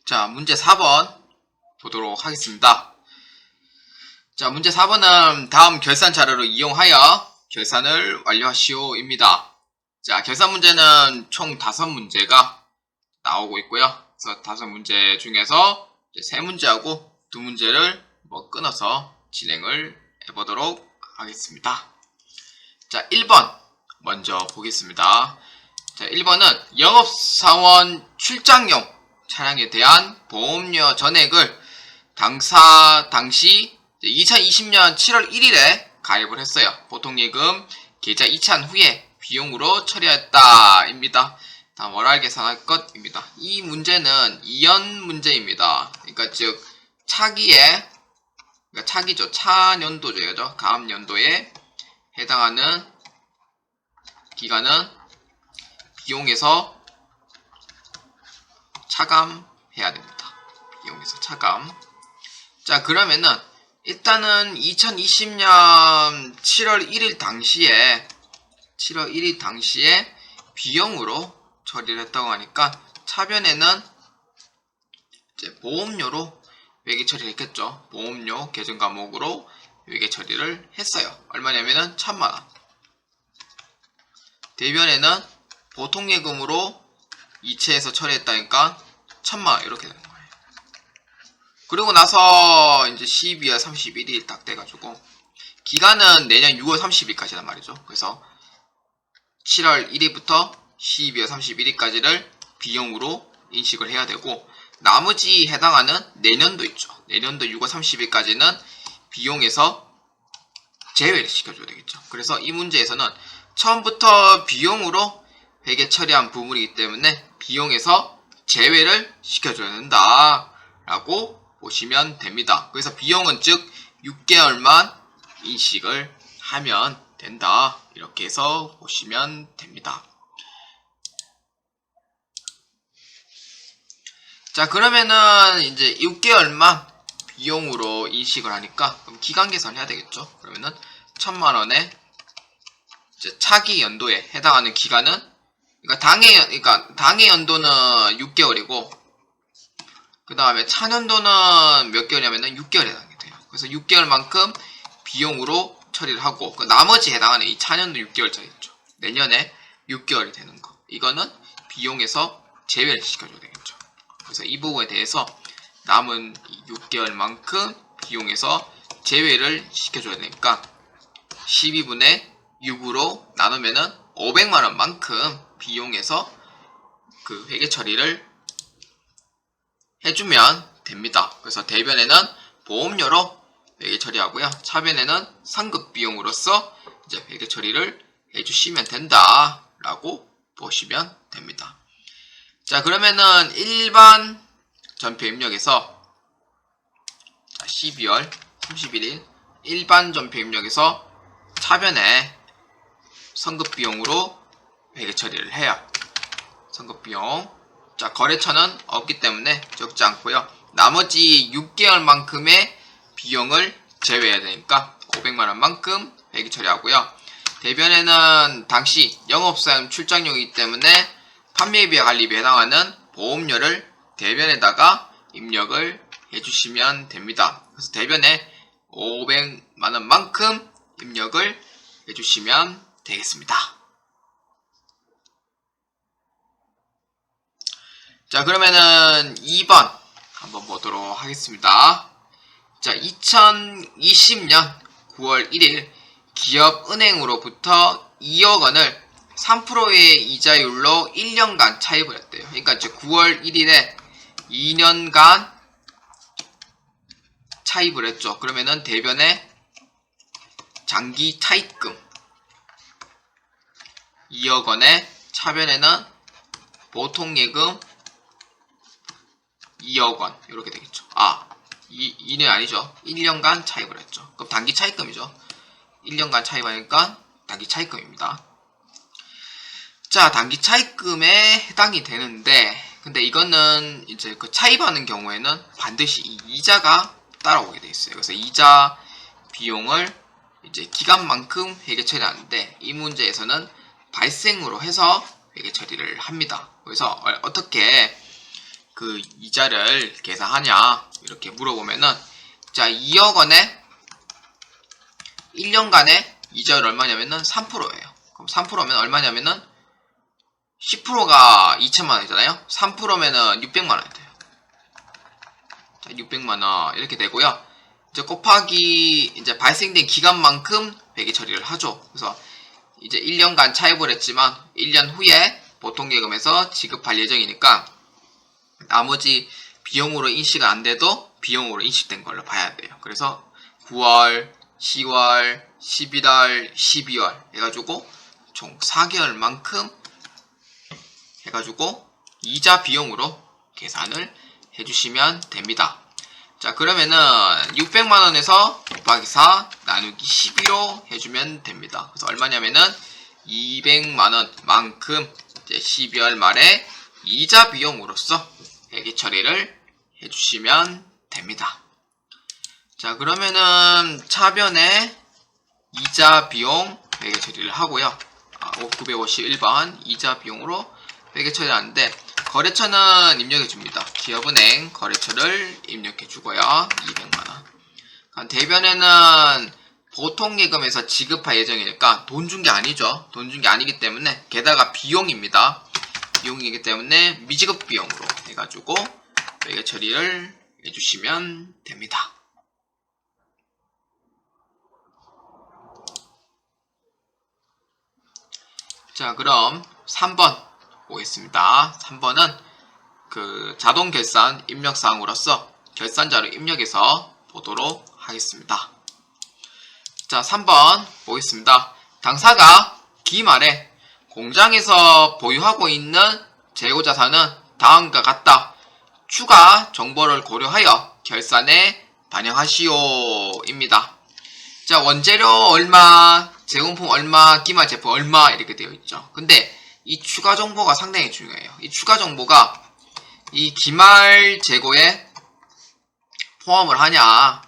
자, 문제 4번 보도록 하겠습니다. 자, 문제 4번은 다음 결산 자료를 이용하여 결산을 완료하시오입니다. 자, 결산 문제는 총 5문제가 나오고 있고요. 그래서 5문제 중에서 이제 3문제하고 2문제를 끊어서 진행을 해보도록 하겠습니다. 자, 1번 먼저 보겠습니다. 자, 1번은 영업사원 출장용 차량에 대한 보험료 전액을 당시 2020년 7월 1일에 가입을 했어요. 보통예금 계좌 이체한 후에 비용으로 처리했다 입니다. 다음 월할 계산할 것입니다. 이 문제는 이연 문제입니다. 그러니까 즉 차기에 차기죠. 차년도죠. 다음 연도에 해당하는 기간은 비용에서 차감해야 됩니다. 비용에서 차감. 자, 그러면은 일단은 2020년 7월 1일 당시에 비용으로 처리를 했다고 하니까 차변에는 이제 보험료로 회계 처리를 했겠죠. 보험료 계정 과목으로 회계 처리를 했어요. 얼마냐면은 1000만원. 대변에는 보통예금으로 이체해서 처리했다니까 1000만원 이렇게 되는 거예요. 그리고 나서 이제 12월 31일 딱 돼가지고 기간은 내년 6월 30일까지란 말이죠. 그래서 7월 1일부터 12월 31일까지를 비용으로 인식을 해야 되고 나머지 해당하는 내년도 있죠. 내년도 6월 30일까지는 비용에서 제외를 시켜줘야 되겠죠. 그래서 이 문제에서는 처음부터 비용으로 회계 처리한 부분이기 때문에 비용에서 제외를 시켜줘야 된다 라고 보시면 됩니다. 그래서 비용은 즉 6개월만 인식을 하면 된다 이렇게 해서 보시면 됩니다. 자, 그러면은 이제 6개월만 비용으로 인식을 하니까 그럼 기간 계산을 해야 되겠죠. 그러면은 1000만원에 이제 차기 연도에 해당하는 기간은 그러니까 당해 연도는 6개월이고 그 다음에 차년도는 몇 개월이냐면은 6개월에 해당이 돼요. 그래서 6개월만큼 비용으로 처리를 하고 그 나머지 해당하는 이 차년도 6개월짜리 있죠. 내년에 6개월이 되는 거. 이거는 비용에서 제외를 시켜줘야 되겠죠. 그래서 이 부분에 대해서 남은 6개월만큼 비용에서 제외를 시켜줘야 되니까 12분의 6으로 나누면은 500만원만큼 비용에서 그 회계 처리를 해주면 됩니다. 그래서 대변에는 보험료로 회계 처리하고요. 차변에는 상급 비용으로서 이제 회계 처리를 해주시면 된다라고 보시면 됩니다. 자, 그러면은 일반 전표 입력에서 12월 31일 일반 전표 입력에서 차변에 선급 비용으로 회계 처리를 해요. 선급 비용. 자, 거래처는 없기 때문에 적지 않고요. 나머지 6개월만큼의 비용을 제외해야 되니까 500만원만큼 회계 처리하고요. 대변에는 당시 영업사용 출장용이기 때문에 판매비와 관리비에 해당하는 보험료를 대변에다가 입력을 해주시면 됩니다. 그래서 대변에 500만원만큼 입력을 해주시면 되겠습니다. 자, 그러면은 2번 한번 보도록 하겠습니다. 자, 2020년 9월 1일 기업은행으로부터 2억 원을 3%의 이자율로 1년간 차입을 했대요. 그러니까 이제 9월 1일에 2년간 차입을 했죠. 그러면은 대변에 장기 차입금 2억 원에 차변에는 보통예금 2억 원 이렇게 되겠죠. 2년 아니죠. 1년간 차입을 했죠. 그럼 단기 차입금이죠. 1년간 차입하니까 단기 차입금입니다. 자, 단기 차입금에 해당이 되는데 근데 이거는 이제 그 차입하는 경우에는 반드시 이 이자가 따라오게 돼 있어요. 그래서 이자 비용을 이제 기간만큼 회계 처리하는데 이 문제에서는 발생으로 해서 회계 처리를 합니다. 그래서 어떻게 그 이자를 계산하냐 이렇게 물어보면은 자 2억 원에 1년간의 이자율 얼마냐면은 3%예요. 그럼 3%면 얼마냐면은 10%가 2천만 원이잖아요. 3%면은 600만 원이 돼요. 자, 600만 원 이렇게 되고요. 이제 곱하기 이제 발생된 기간만큼 회계 처리를 하죠. 그래서 이제 1년간 차입을 했지만 1년 후에 보통예금에서 지급할 예정이니까 나머지 비용으로 인식은 안 돼도 비용으로 인식된 걸로 봐야 돼요. 그래서 9월, 10월, 11월, 12월 해가지고 총 4개월만큼 해가지고 이자 비용으로 계산을 해주시면 됩니다. 자 그러면은 600만원에서 곱하기 4 나누기 12로 해주면 됩니다. 그래서 얼마냐면은 200만원만큼 이제 12월 말에 이자 비용으로서 회계 처리를 해주시면 됩니다. 자 그러면은 차변에 이자 비용 회계 처리를 하고요. 951번 이자 비용으로 회계 처리하는데 거래처는 입력해 줍니다. 기업은행 거래처를 입력해 주고요. 200만원. 대변에는 보통예금에서 지급할 예정이니까 돈 준 게 아니죠. 돈 준 게 아니기 때문에 게다가 비용입니다. 비용이기 때문에 미지급 비용으로 해가지고 회계 처리를 해주시면 됩니다. 자 그럼 3번 보겠습니다. 3번은 그 자동 결산 입력사항으로서 결산자로 입력해서 보도록 하겠습니다. 자 3번 보겠습니다. 당사가 기말에 공장에서 보유하고 있는 재고자산은 다음과 같다. 추가 정보를 고려하여 결산에 반영하시오 입니다. 자 원재료 얼마, 제공품 얼마, 기말 제품 얼마 이렇게 되어 있죠. 근데 이 추가 정보가 상당히 중요해요. 이 추가 정보가 이 기말 재고에 포함을 하냐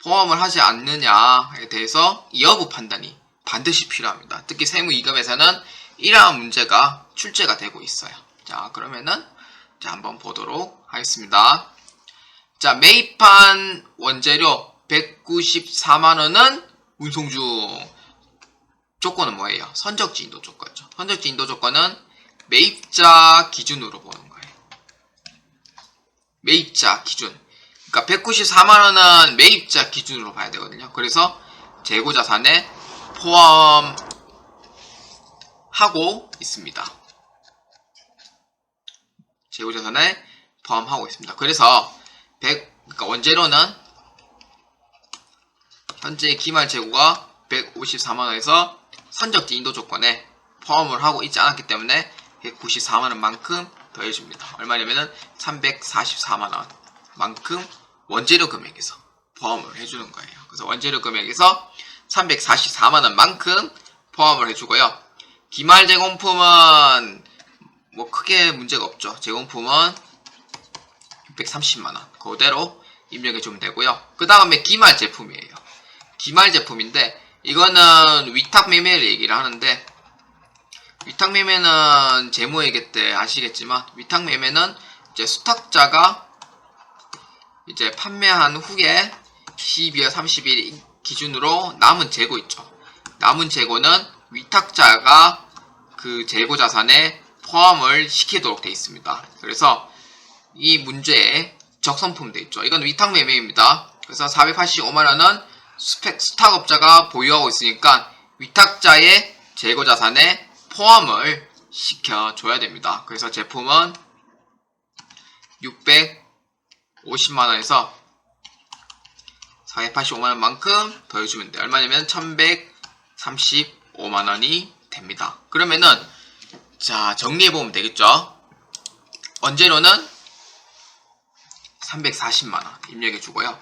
포함을 하지 않느냐에 대해서 여부 판단이 반드시 필요합니다. 특히 세무 2급에서는 이러한 문제가 출제가 되고 있어요. 자 그러면은 자 한번 보도록 하겠습니다. 자 매입한 원재료 194만원은 운송 중. 조건은 뭐예요? 선적지 인도 조건이죠. 선적지 인도 조건은 매입자 기준으로 보는 거예요. 매입자 기준. 그러니까 194만원은 매입자 기준으로 봐야 되거든요. 그래서 재고자산에 포함하고 있습니다. 재고자산에 포함하고 있습니다. 그래서 그러니까 원재료는 현재 기말 재고가 154만원에서 선적지 인도 조건에 포함을 하고 있지 않았기 때문에 194만원만큼 더해줍니다. 얼마냐면은 344만원만큼 원재료 금액에서 포함을 해주는 거예요. 그래서 원재료 금액에서 344만원만큼 포함을 해주고요. 기말 제공품은 뭐 크게 문제가 없죠. 제공품은 630만원 그대로 입력해주면 되고요. 그 다음에 기말 제품이에요. 기말 제품인데 이거는 위탁 매매를 얘기를 하는데 위탁 매매는 재무회계 때 아시겠지만 위탁 매매는 이제 수탁자가 이제 판매한 후에 12월 30일 기준으로 남은 재고 있죠. 남은 재고는 위탁자가 그 재고 자산에 포함을 시키도록 되어 있습니다. 그래서 이 문제에 적선품 되어 있죠. 이건 위탁 매매입니다. 그래서 485만원은 수탁업자가 보유하고 있으니까 위탁자의 재고자산에 포함을 시켜줘야 됩니다. 그래서 제품은 650만원에서 485만원만큼 더해주면 돼요. 얼마냐면 1135만원이 됩니다. 그러면은 자 정리해보면 되겠죠. 원재료는 340만원 입력해주고요.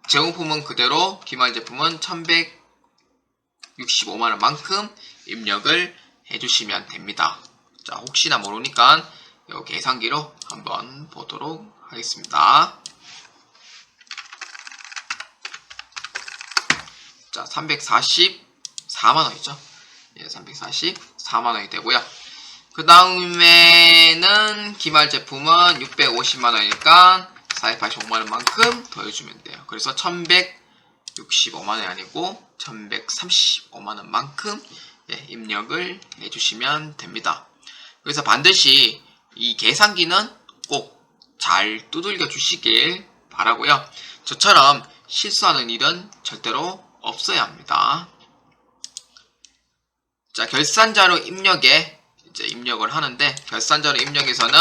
제공품은 그대로 기말 제품은 1165만원만큼 입력을 해주시면 됩니다. 자 혹시나 모르니까 이 계산기로 한번 보도록 하겠습니다. 자 344만원이죠. 예, 344만원이 되고요. 그 다음에는 그러면은 기말 제품은 650만원이니까 485만원만큼 더해주면 돼요. 그래서 1165만원이 아니고 1135만원만큼 입력을 해주시면 됩니다. 그래서 반드시 이 계산기는 꼭 잘 두들겨 주시길 바라고요. 저처럼 실수하는 일은 절대로 없어야 합니다. 자, 결산자료 입력에 이제 입력을 하는데, 결산자료 입력에서는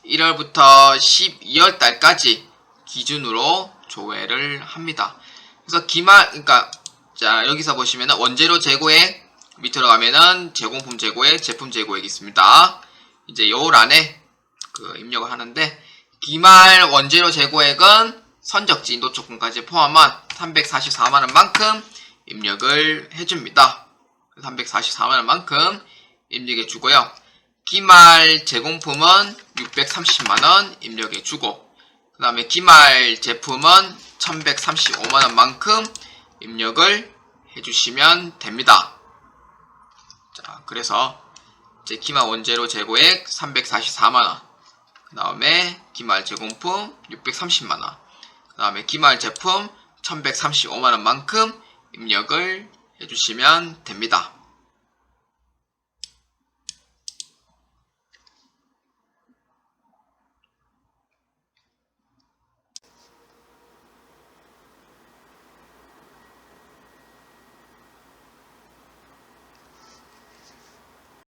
1월부터 12월 달까지 기준으로 조회를 합니다. 그래서 그러니까 자, 여기서 보시면은 원재료 재고액 밑으로 가면은 제공품 재고액, 제품 재고액이 있습니다. 이제 요 란에 입력을 하는데, 기말 원재료 재고액은 선적지 노조금까지 포함한 344만원만큼 입력을 해줍니다. 344만원만큼 입력해주고요. 기말 제공품은 630만원 입력해주고, 그 다음에 기말 제품은 1135만원만큼 입력을 해주시면 됩니다. 자, 그래서 이제 기말 원재료 재고액 344만원, 그 다음에 기말 제공품 630만원, 그 다음에 기말 제품 1135만원만큼 입력을 해주시면 됩니다.